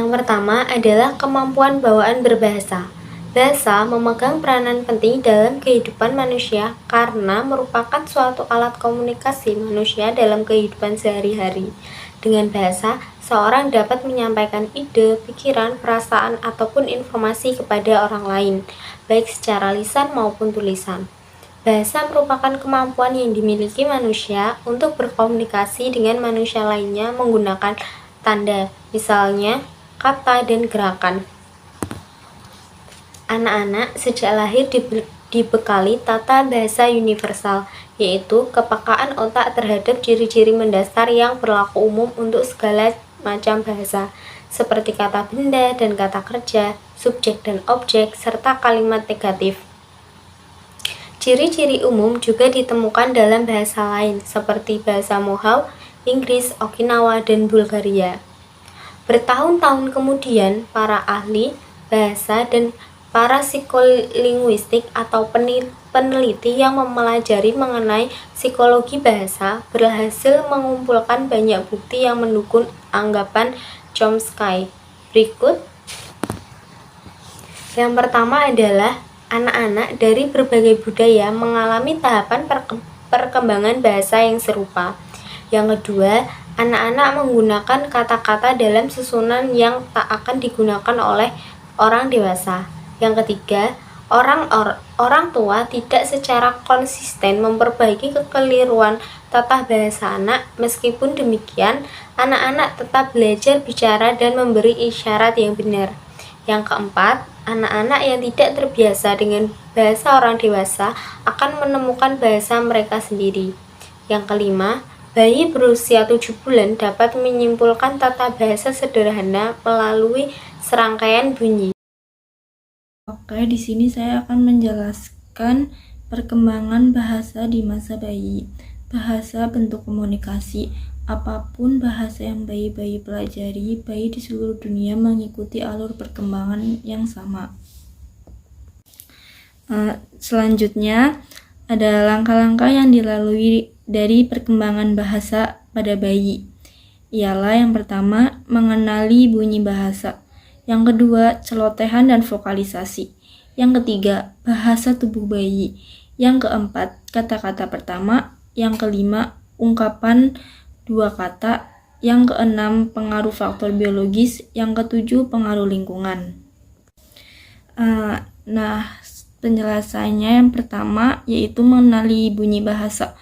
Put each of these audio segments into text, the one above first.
Yang pertama adalah kemampuan bawaan berbahasa. Bahasa memegang peranan penting dalam kehidupan manusia karena merupakan suatu alat komunikasi manusia dalam kehidupan sehari-hari. Dengan bahasa, seorang dapat menyampaikan ide, pikiran, perasaan, ataupun informasi kepada orang lain, baik secara lisan maupun tulisan. Bahasa merupakan kemampuan yang dimiliki manusia untuk berkomunikasi dengan manusia lainnya menggunakan tanda, misalnya kata dan gerakan. Anak-anak sejak lahir dibekali tata bahasa universal, yaitu kepekaan otak terhadap ciri-ciri mendasar yang berlaku umum untuk segala macam bahasa, seperti kata benda dan kata kerja, subjek dan objek, serta kalimat negatif. Ciri-ciri umum juga ditemukan dalam bahasa lain, seperti bahasa Mohawk, Inggris, Okinawa, dan Bulgaria. Bertahun-tahun kemudian, para ahli bahasa dan para psikolinguistik atau peneliti yang mempelajari mengenai psikologi bahasa berhasil mengumpulkan banyak bukti yang mendukung anggapan Chomsky. Berikut. Yang pertama adalah anak-anak dari berbagai budaya mengalami tahapan perkembangan bahasa yang serupa. Yang kedua, anak-anak menggunakan kata-kata dalam susunan yang tak akan digunakan oleh orang dewasa. Yang ketiga, orang tua tidak secara konsisten memperbaiki kekeliruan tata bahasa anak. Meskipun demikian, anak-anak tetap belajar bicara dan memberi isyarat yang benar. Yang keempat, anak-anak yang tidak terbiasa dengan bahasa orang dewasa akan menemukan bahasa mereka sendiri. Yang kelima, bayi berusia 7 bulan dapat menyimpulkan tata bahasa sederhana melalui serangkaian bunyi. Oke, di sini saya akan menjelaskan perkembangan bahasa di masa bayi. Bahasa bentuk komunikasi. Apapun bahasa yang bayi-bayi pelajari, bayi di seluruh dunia mengikuti alur perkembangan yang sama. Selanjutnya, ada langkah-langkah yang dilalui dari perkembangan bahasa pada bayi. Ialah yang pertama, mengenali bunyi bahasa. Yang kedua, celotehan dan vokalisasi. Yang ketiga, bahasa tubuh bayi. Yang keempat, kata-kata pertama. Yang kelima, ungkapan dua kata. Yang keenam, pengaruh faktor biologis. Yang ketujuh, pengaruh lingkungan. Penjelasannya yang pertama yaitu mengenali bunyi bahasa.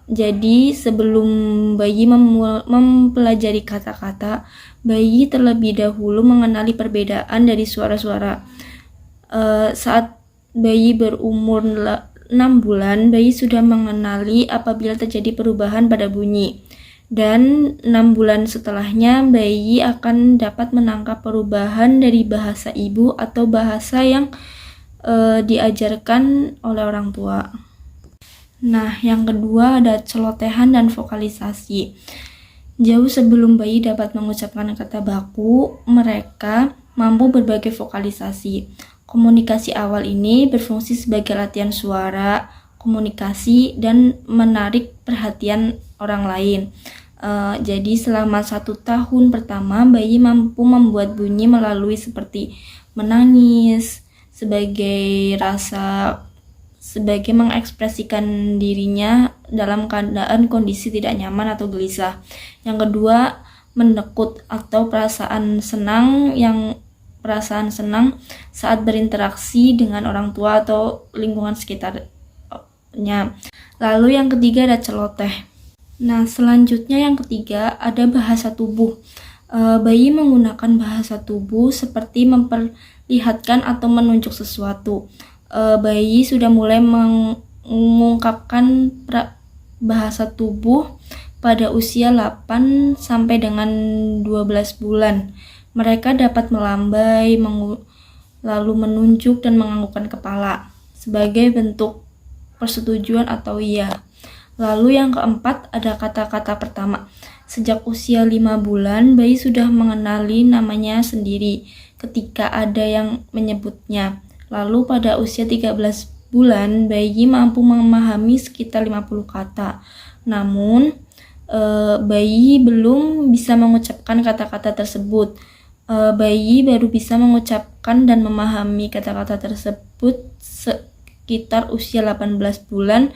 Jadi sebelum bayi mempelajari kata-kata, bayi terlebih dahulu mengenali perbedaan dari suara-suara. Saat bayi berumur 6 bulan, bayi sudah mengenali apabila terjadi perubahan pada bunyi. Dan 6 bulan setelahnya, bayi akan dapat menangkap perubahan dari bahasa ibu atau bahasa yang diajarkan oleh orang tua. Nah, yang kedua ada celotehan dan vokalisasi. Jauh sebelum bayi dapat mengucapkan kata baku, mereka mampu berbagai vokalisasi. Komunikasi awal ini berfungsi sebagai latihan suara, komunikasi, dan menarik perhatian orang lain. Jadi selama 1 tahun pertama, bayi mampu membuat bunyi melalui seperti menangis, sebagai mengekspresikan dirinya dalam keadaan kondisi tidak nyaman atau gelisah. Yang kedua, menekut atau perasaan senang saat berinteraksi dengan orang tua atau lingkungan sekitarnya. Lalu yang ketiga ada celoteh. Nah, selanjutnya yang ketiga ada bahasa tubuh. Bayi menggunakan bahasa tubuh seperti memperlihatkan atau menunjuk sesuatu. Bayi sudah mulai mengungkapkan bahasa tubuh pada usia 8 sampai dengan 12 bulan. Mereka dapat melambai, lalu menunjuk dan menganggukkan kepala sebagai bentuk persetujuan atau iya. Lalu yang keempat ada kata-kata pertama. Sejak usia 5 bulan, bayi sudah mengenali namanya sendiri ketika ada yang menyebutnya. Lalu pada usia 13 bulan, bayi mampu memahami sekitar 50 kata. Namun, bayi belum bisa mengucapkan kata-kata tersebut. Bayi baru bisa mengucapkan dan memahami kata-kata tersebut sekitar usia 18 bulan.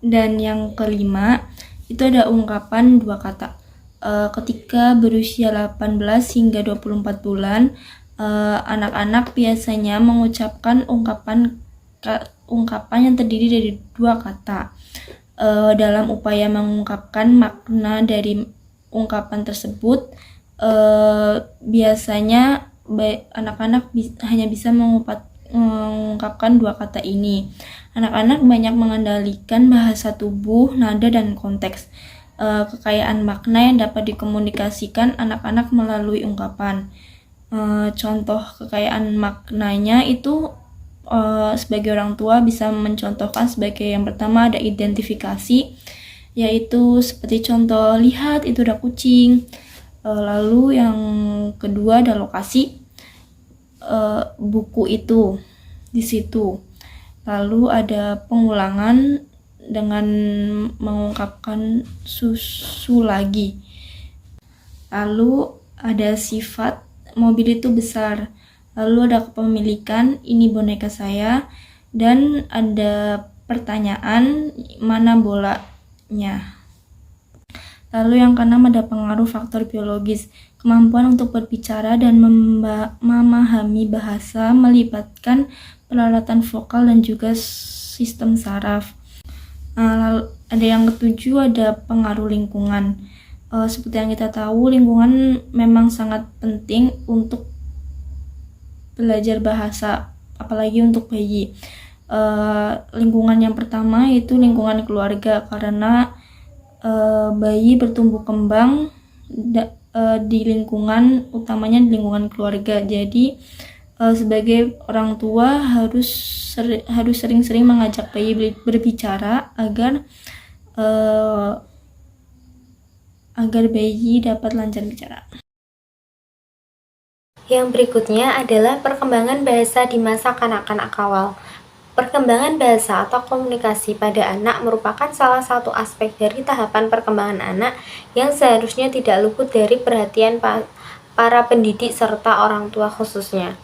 Dan yang kelima, itu ada ungkapan dua kata. Ketika berusia 18 hingga 24 bulan, anak-anak biasanya mengucapkan ungkapan yang terdiri dari dua kata. Dalam upaya mengungkapkan makna dari ungkapan tersebut, biasanya anak-anak hanya bisa mengungkapkan dua kata ini. Anak-anak banyak mengendalikan bahasa tubuh, nada, dan konteks. Kekayaan makna yang dapat dikomunikasikan anak-anak melalui ungkapan. Contoh kekayaan maknanya itu sebagai orang tua bisa mencontohkan sebagai yang pertama ada identifikasi, yaitu seperti contoh lihat itu ada kucing. Lalu yang kedua ada lokasi, buku itu di situ. Lalu ada pengulangan dengan mengungkapkan susu lagi. Lalu ada sifat, mobil itu besar. Lalu ada kepemilikan, ini boneka saya. Dan ada pertanyaan, mana bolanya. Lalu yang keenam ada pengaruh faktor biologis. Kemampuan untuk berbicara dan memahami bahasa melibatkan peralatan vokal dan juga sistem saraf. Lalu ada yang ketujuh ada pengaruh lingkungan. Seperti yang kita tahu, lingkungan memang sangat penting untuk belajar bahasa, apalagi untuk bayi. Lingkungan yang pertama itu lingkungan keluarga, karena bayi bertumbuh kembang di lingkungan, utamanya di lingkungan keluarga. Jadi sebagai orang tua harus sering-sering mengajak bayi berbicara agar bayi dapat lancar bicara. Yang berikutnya adalah perkembangan bahasa di masa kanak-kanak awal. Perkembangan bahasa atau komunikasi pada anak merupakan salah satu aspek dari tahapan perkembangan anak yang seharusnya tidak luput dari perhatian para pendidik serta orang tua khususnya.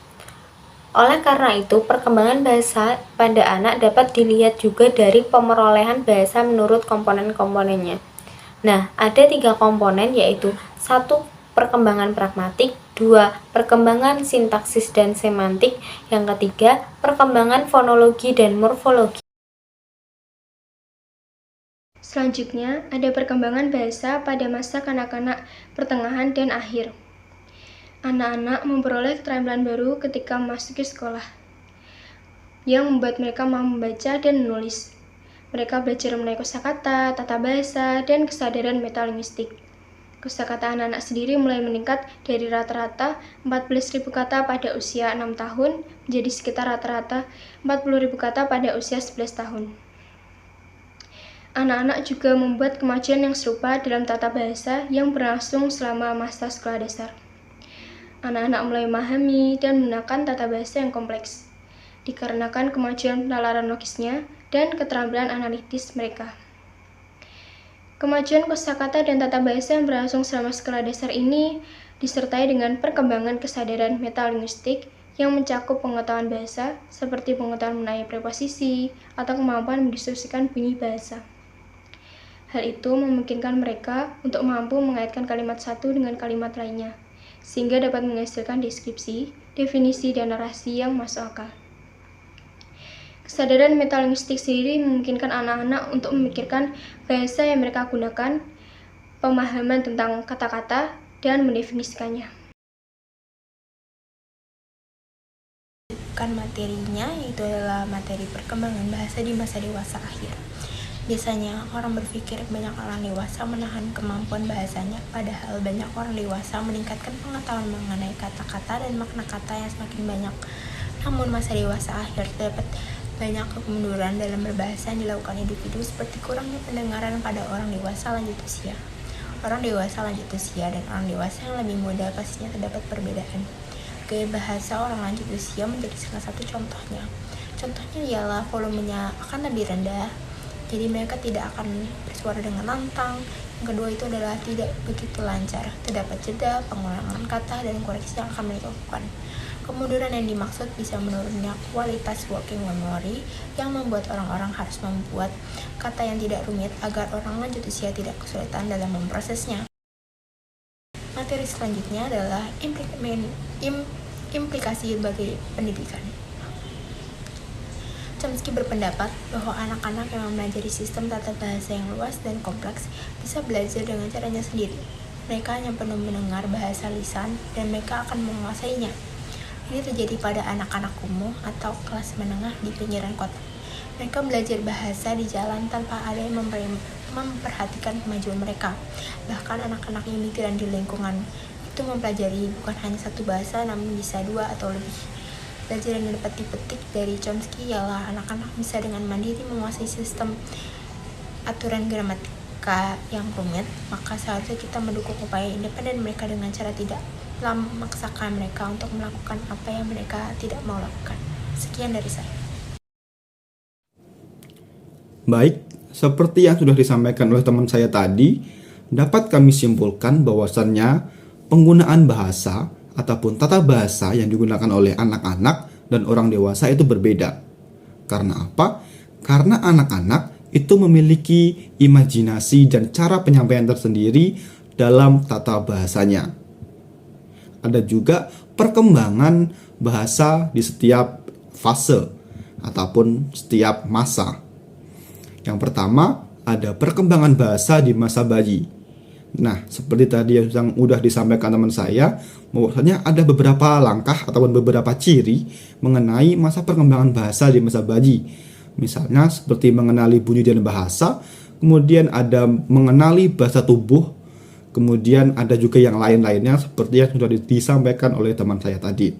Oleh karena itu, perkembangan bahasa pada anak dapat dilihat juga dari pemerolehan bahasa menurut komponen-komponennya. Nah, ada 3 komponen, yaitu 1. Perkembangan pragmatik, 2. Perkembangan sintaksis dan semantik, yang ketiga, perkembangan fonologi dan morfologi. Selanjutnya, ada perkembangan bahasa pada masa kanak-kanak pertengahan dan akhir. Anak-anak memperoleh keterampilan baru ketika memasuki sekolah, yang membuat mereka mampu membaca dan menulis. Mereka belajar mengenai kosakata, tata bahasa, dan kesadaran metalinguistik. Kosakata anak-anak sendiri mulai meningkat dari rata-rata 14.000 kata pada usia 6 tahun menjadi sekitar rata-rata 40.000 kata pada usia 11 tahun. Anak-anak juga membuat kemajuan yang serupa dalam tata bahasa yang berlangsung selama masa sekolah dasar. Anak-anak mulai memahami dan menggunakan tata bahasa yang kompleks, dikarenakan kemajuan penalaran logisnya dan keterampilan analitis mereka. Kemajuan kosakata dan tata bahasa yang berlangsung selama sekolah dasar ini disertai dengan perkembangan kesadaran metalinguistik yang mencakup pengetahuan bahasa, seperti pengetahuan mengenai preposisi atau kemampuan mendiskusikan bunyi bahasa. Hal itu memungkinkan mereka untuk mampu mengaitkan kalimat satu dengan kalimat lainnya, sehingga dapat menghasilkan deskripsi, definisi, dan narasi yang masuk akal. Kesadaran metalinguistik sendiri memungkinkan anak-anak untuk memikirkan bahasa yang mereka gunakan, pemahaman tentang kata-kata, dan mendefinisikannya. Bukan materinya, yaitu adalah materi perkembangan bahasa di masa dewasa akhir. Biasanya orang berpikir banyak orang dewasa menahan kemampuan bahasanya, padahal banyak orang dewasa meningkatkan pengetahuan mengenai kata-kata dan makna kata yang semakin banyak. Namun masa dewasa akhir terdapat banyak kemunduran dalam berbahasa yang dilakukan individu, seperti kurangnya pendengaran pada orang dewasa lanjut usia. Orang dewasa lanjut usia dan orang dewasa yang lebih muda pastinya terdapat perbedaan. Gaya bahasa orang lanjut usia menjadi salah satu contohnya. Contohnya ialah volumenya akan lebih rendah, Jadi mereka tidak akan bersuara dengan lantang. Yang kedua itu adalah tidak begitu lancar. Terdapat jeda, pengulangan kata, dan koreksi yang akan mereka lakukan. Kemunduran yang dimaksud bisa menurunnya kualitas working memory yang membuat orang-orang harus membuat kata yang tidak rumit agar orang lanjut usia tidak kesulitan dalam memprosesnya. Materi selanjutnya adalah implikasi bagi pendidikan. Chomsky berpendapat bahwa anak-anak yang mempelajari sistem tata bahasa yang luas dan kompleks bisa belajar dengan caranya sendiri. Mereka hanya perlu mendengar bahasa lisan dan mereka akan menguasainya. Ini terjadi pada anak-anak kumuh atau kelas menengah di pinggiran kota. Mereka belajar bahasa di jalan tanpa ada yang memperhatikan kemajuan mereka. Bahkan anak-anak imigran di lingkungan itu mempelajari bukan hanya satu bahasa namun bisa 2 atau lebih. Pelajaran yang dapat dipetik dari Chomsky ialah anak-anak bisa dengan mandiri menguasai sistem aturan gramatika yang rumit, maka seharusnya kita mendukung upaya independen mereka dengan cara tidak memaksakan mereka untuk melakukan apa yang mereka tidak mau lakukan. Sekian dari saya. Baik, seperti yang sudah disampaikan oleh teman saya tadi, dapat kami simpulkan bahwasannya penggunaan bahasa ataupun tata bahasa yang digunakan oleh anak-anak dan orang dewasa itu berbeda. Karena apa? Karena anak-anak itu memiliki imajinasi dan cara penyampaian tersendiri dalam tata bahasanya. Ada juga perkembangan bahasa di setiap fase ataupun setiap masa. Yang pertama, ada perkembangan bahasa di masa bayi. Nah, seperti tadi yang sudah disampaikan teman saya, bahwasanya ada beberapa langkah ataupun beberapa ciri mengenai masa perkembangan bahasa di masa bayi. Misalnya seperti mengenali bunyi dan bahasa, kemudian ada mengenali bahasa tubuh, kemudian ada juga yang lain-lainnya seperti yang sudah disampaikan oleh teman saya tadi.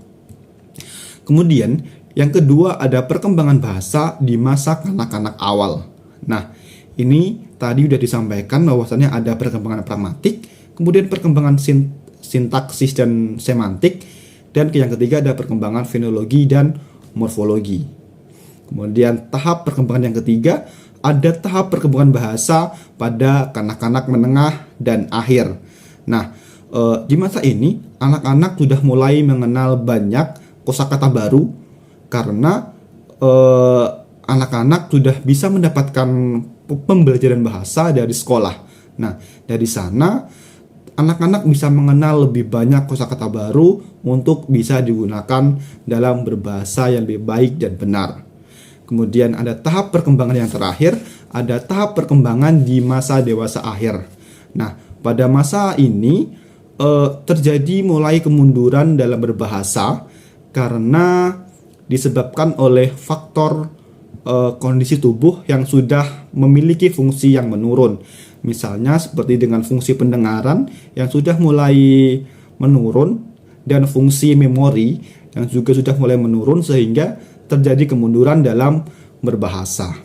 Kemudian yang kedua ada perkembangan bahasa di masa kanak-kanak awal. Nah, ini tadi sudah disampaikan bahwasannya ada perkembangan pragmatik, kemudian perkembangan sintaksis dan semantik, dan yang ketiga ada perkembangan fenologi dan morfologi. Kemudian tahap perkembangan yang ketiga ada tahap perkembangan bahasa pada kanak-kanak menengah dan akhir. Nah, di masa ini anak-anak sudah mulai mengenal banyak kosakata baru karena anak-anak sudah bisa mendapatkan pembelajaran bahasa dari sekolah. Nah, dari sana anak-anak bisa mengenal lebih banyak kosakata baru untuk bisa digunakan dalam berbahasa yang lebih baik dan benar. Kemudian ada tahap perkembangan yang terakhir, ada tahap perkembangan di masa dewasa akhir. Nah, pada masa ini terjadi mulai kemunduran dalam berbahasa karena disebabkan oleh faktor kondisi tubuh yang sudah memiliki fungsi yang menurun. Misalnya seperti dengan fungsi pendengaran yang sudah mulai menurun dan fungsi memori yang juga sudah mulai menurun sehingga terjadi kemunduran dalam berbahasa.